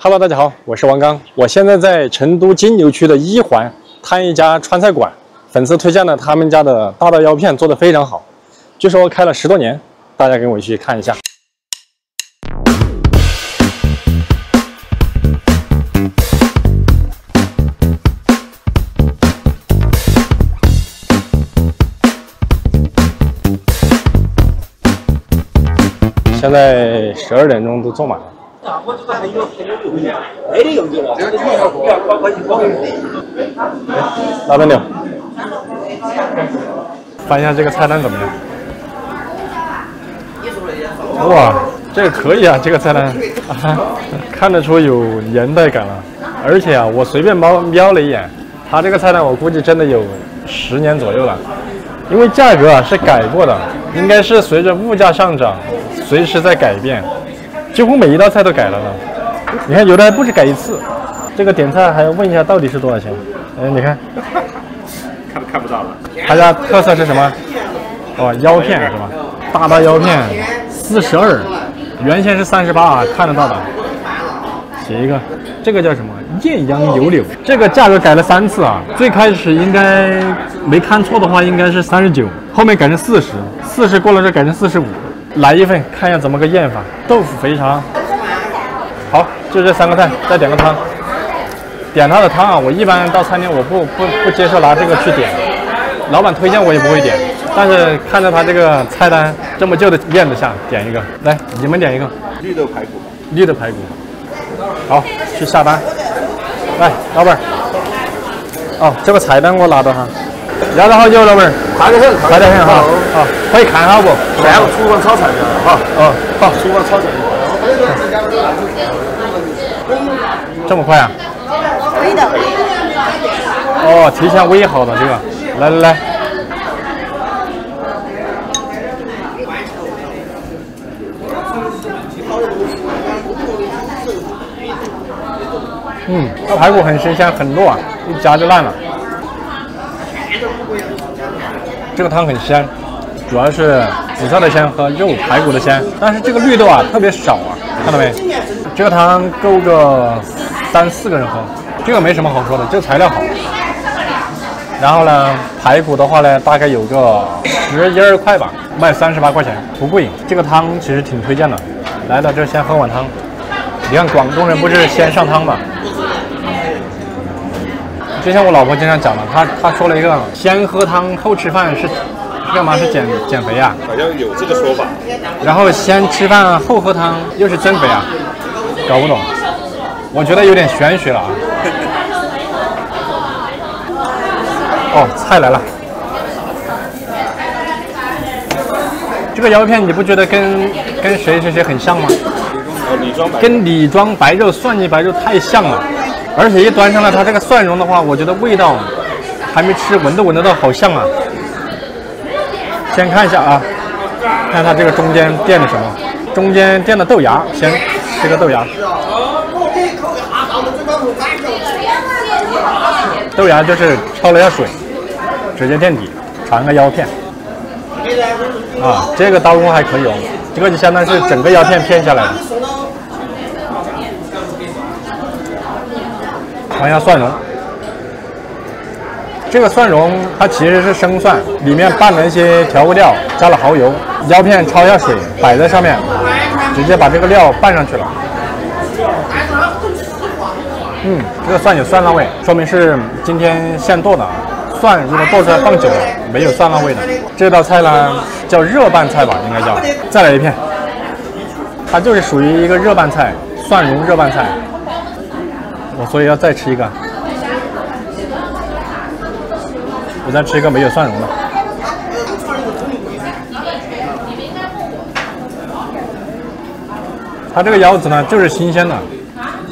Hello， 大家好，我是王刚，我现在在成都金牛区的一环探一家川菜馆，粉丝推荐了他们家的大刀腰片做得非常好，据说开了10多年，大家跟我去看一下。现在12点钟都坐满了。我觉得还有没得用就了。老板娘，翻一下这个菜单怎么样？哇，这个可以啊，这个菜单啊，看得出有年代感了。而且啊，我随便瞄了一眼，它这个菜单我估计真的有10年左右了，因为价格啊是改过的，应该是随着物价上涨，随时在改变。几乎每一道菜都改了呢，你看有的还不止改一次。这个点菜还要问一下到底是多少钱？你看，看不到了。他家特色是什么？哦，腰片是吧？大刀腰片42，原先是38啊，看得到的。写一个，这个叫什么？艳阳牛柳，这个价格改了3次啊。最开始应该没看错的话，应该是39，后面改成40过了这改成45。来一份，看一下怎么个验法。豆腐肥肠，好，就这3个菜，再点个汤。点他的汤啊，我一般到餐厅我不接受拿这个去点，老板推荐我也不会点。但是看着他这个菜单这么旧的院子下，点一个，来，你们点一个。绿豆排骨。绿豆排骨，好，去下单。来，老板，哦，这个菜单我拿到哈。要得好久，老板儿，快点很，快点很哈。好，可以看好不？现在厨房炒菜的，好，好，厨房炒菜。这么快啊？可以的。哦，提前煨好的这个，来。这排骨很新鲜，很糯，一夹就烂了。这个汤很鲜，主要是紫菜的鲜和肉排骨的鲜，但是这个绿豆啊特别少啊，看到没？这个汤够个3、4个人喝，这个没什么好说的，这个材料好。然后呢，排骨的话呢，大概有个11、12块吧，卖38块钱，不贵。这个汤其实挺推荐的，来到这先喝碗汤。你看广东人不是先上汤吗？之前我老婆经常讲的，她说了一个先喝汤后吃饭是干嘛？是减肥啊？好像有这个说法。然后先吃饭后喝汤又是增肥啊？搞不懂，我觉得有点玄学了啊。哦，菜来了。这个腰片你不觉得跟谁很像吗？跟李庄白肉蒜泥白肉太像了。而且一端上来，它这个蒜蓉的话，我觉得味道还没吃，闻得到，好像啊。先看一下啊，看它这个中间垫的什么？中间垫的豆芽，先吃个豆芽。豆芽就是焯了下水，直接垫底，尝个腰片。啊，这个刀工还可以哦，这个就相当于是整个腰片片下来的。尝一下蒜蓉，这个蒜蓉它其实是生蒜，里面拌了一些调味料，加了蚝油，腰片焯下水，摆在上面，直接把这个料拌上去了。这个蒜有蒜辣味，说明是今天现剁的。蒜如果剁出来放久了，没有蒜辣味的。这道菜呢叫热拌菜吧，应该叫。再来一片，它就是属于一个热拌菜，蒜蓉热拌菜。我所以要再吃一个，我再吃一个没有蒜蓉的。它这个腰子呢就是新鲜的，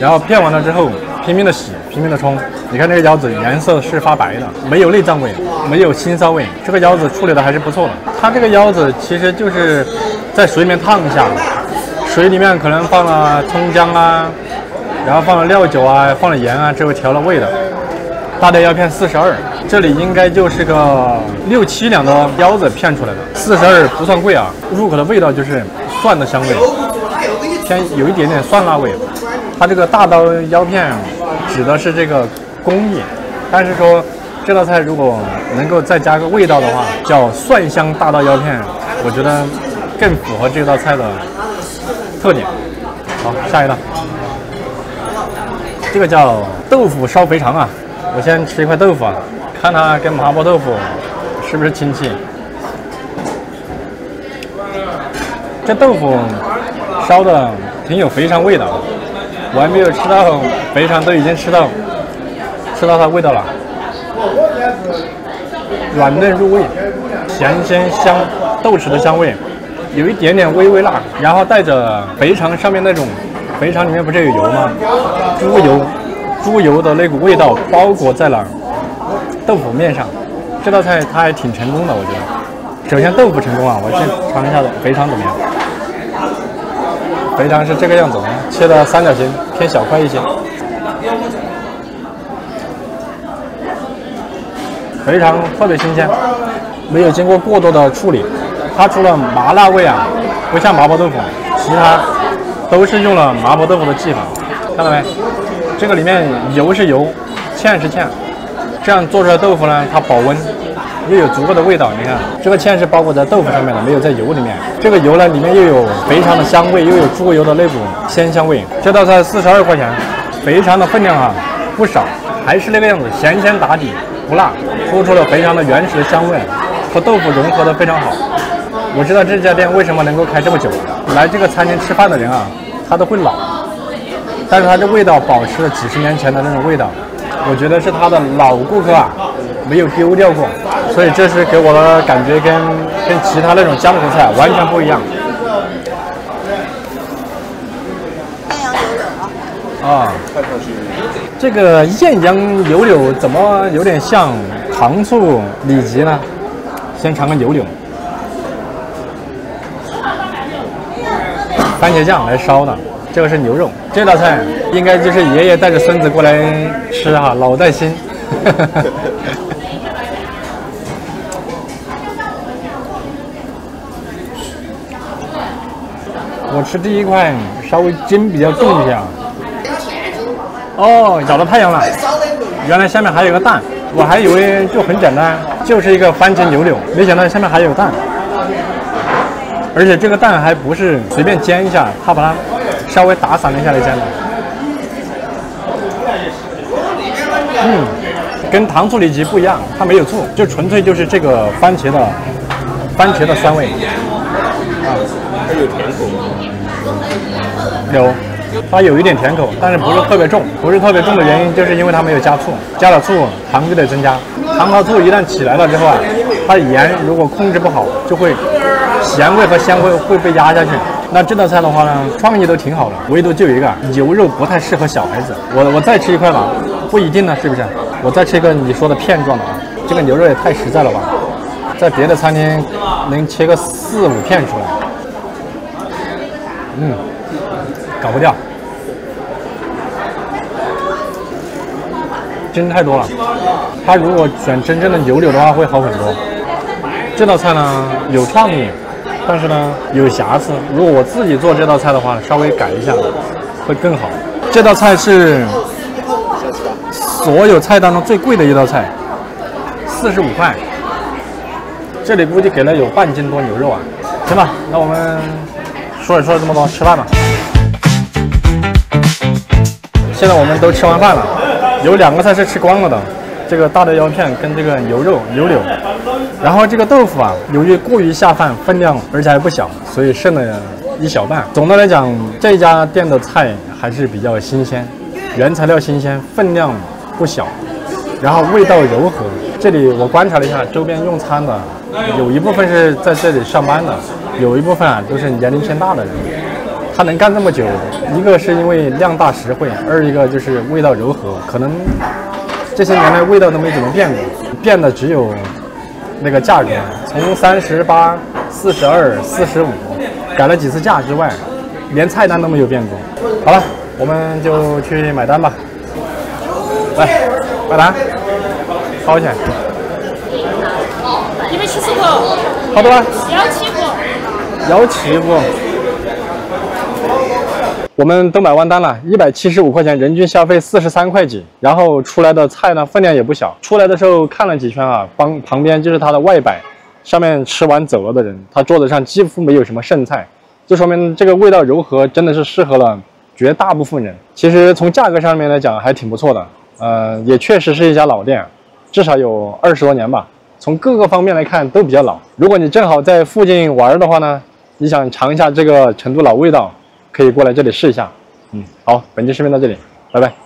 然后片完了之后拼命的洗，拼命的冲。你看这个腰子颜色是发白的，没有内脏味，没有腥臊味，这个腰子处理的还是不错的。它这个腰子其实就是在水里面烫一下，水里面可能放了葱姜啊。然后放了料酒啊，放了盐啊，这个调了味的。大刀腰片42，这里应该就是个6、7两的腰子片出来的，42不算贵啊。入口的味道就是蒜的香味，偏有一点点蒜辣味。它这个大刀腰片指的是这个工艺，但是说这道菜如果能够再加个味道的话，叫蒜香大刀腰片，我觉得更符合这道菜的特点。好，下一道，这个叫豆腐烧肥肠啊。我先吃一块豆腐啊，看它跟麻婆豆腐是不是亲戚。这豆腐烧的挺有肥肠味的，我还没有吃到肥肠，都已经吃到它味道了，软嫩入味，咸鲜香，豆豉的香味，有一点点微微辣，然后带着肥肠上面那种，肥肠里面不是有油吗？猪油的那股味道包裹在了豆腐面上。这道菜它还挺成功的，我觉得。首先豆腐成功啊，我先尝一下肥肠怎么样。肥肠是这个样子的，切的三角形，偏小块一些。肥肠特别新鲜，没有经过过多的处理。它除了麻辣味啊，不像麻婆豆腐，其他都是用了麻婆豆腐的技法。看到没？这个里面油是油，芡是芡，这样做出来豆腐呢，它保温。又有足够的味道，你看这个芡是包裹在豆腐上面的，没有在油里面。这个油呢，里面又有肥肠的香味，又有猪油的那股鲜香味。这道菜42块钱，肥肠的分量啊不少，还是那个样子，咸鲜打底，不辣，突出了肥肠的原始的香味，和豆腐融合的非常好。我知道这家店为什么能够开这么久，来这个餐厅吃饭的人啊，他都会老，但是它这味道保持了几十年前的那种味道，我觉得是他的老顾客啊没有丢掉过。所以这是给我的感觉跟其他那种江湖菜完全不一样。艳阳柳柳啊，这个艳阳柳柳怎么有点像糖醋里脊呢？先尝个柳柳，番茄酱来烧的，这个是牛肉。这道菜应该就是爷爷带着孙子过来吃哈，老带新。我吃第一块稍微筋比较重一些啊。哦，咬到太阳了，原来下面还有个蛋，我还以为就很简单，就是一个番茄牛柳，没想到下面还有蛋，而且这个蛋还不是随便煎一下，它把它稍微打散了一下来煎的。跟糖醋里脊不一样，它没有醋，就纯粹就是这个番茄的酸味。它有甜口吗？有，它有一点甜口，但是不是特别重。不是特别重的原因，就是因为它没有加醋，加了醋糖就得增加。糖和醋一旦起来了之后啊，它的盐如果控制不好，就会咸味和鲜味会被压下去。那这道菜的话呢，创意都挺好的，唯独就有一个牛肉不太适合小孩子。我再吃一块吧，不一定呢，是不是？我再吃一个你说的片状的啊，这个牛肉也太实在了吧，在别的餐厅能切个4、5片出来。搞不掉，筋太多了。它如果选真正的牛柳的话，会好很多。这道菜呢有创意，但是呢有瑕疵。如果我自己做这道菜的话，稍微改一下会更好。这道菜是所有菜当中最贵的一道菜，45块。这里估计给了有半斤多牛肉啊。行吧，那我们说了这么多，吃饭吧。现在我们都吃完饭了，有2个菜是吃光了的，这个大的腰片跟这个牛肉牛柳，然后这个豆腐啊，由于过于下饭，分量而且还不小，所以剩了一小半。总的来讲，这家店的菜还是比较新鲜，原材料新鲜，分量不小，然后味道柔和。这里我观察了一下，周边用餐的有一部分是在这里上班的，有一部分啊都是年龄偏大的人。他能干这么久，一个是因为量大实惠，二一个就是味道柔和。可能这些年来味道都没怎么变过，变的只有那个价格，从38、42、45改了几次价之外，连菜单都没有变过。好了，我们就去买单吧。来，买单，多少钱？170个。好多了。175。175。我们都买完单了，175块钱，人均消费43块几，然后出来的菜呢分量也不小。出来的时候看了几圈啊，旁边就是它的外摆，上面吃完走了的人，他桌子上几乎没有什么剩菜，这说明这个味道柔和真的是适合了绝大部分人。其实从价格上面来讲还挺不错的，也确实是一家老店，至少有20多年吧。从各个方面来看都比较老。如果你正好在附近玩的话呢，你想尝一下这个成都老味道，可以过来这里试一下。好，本期视频到这里，拜拜。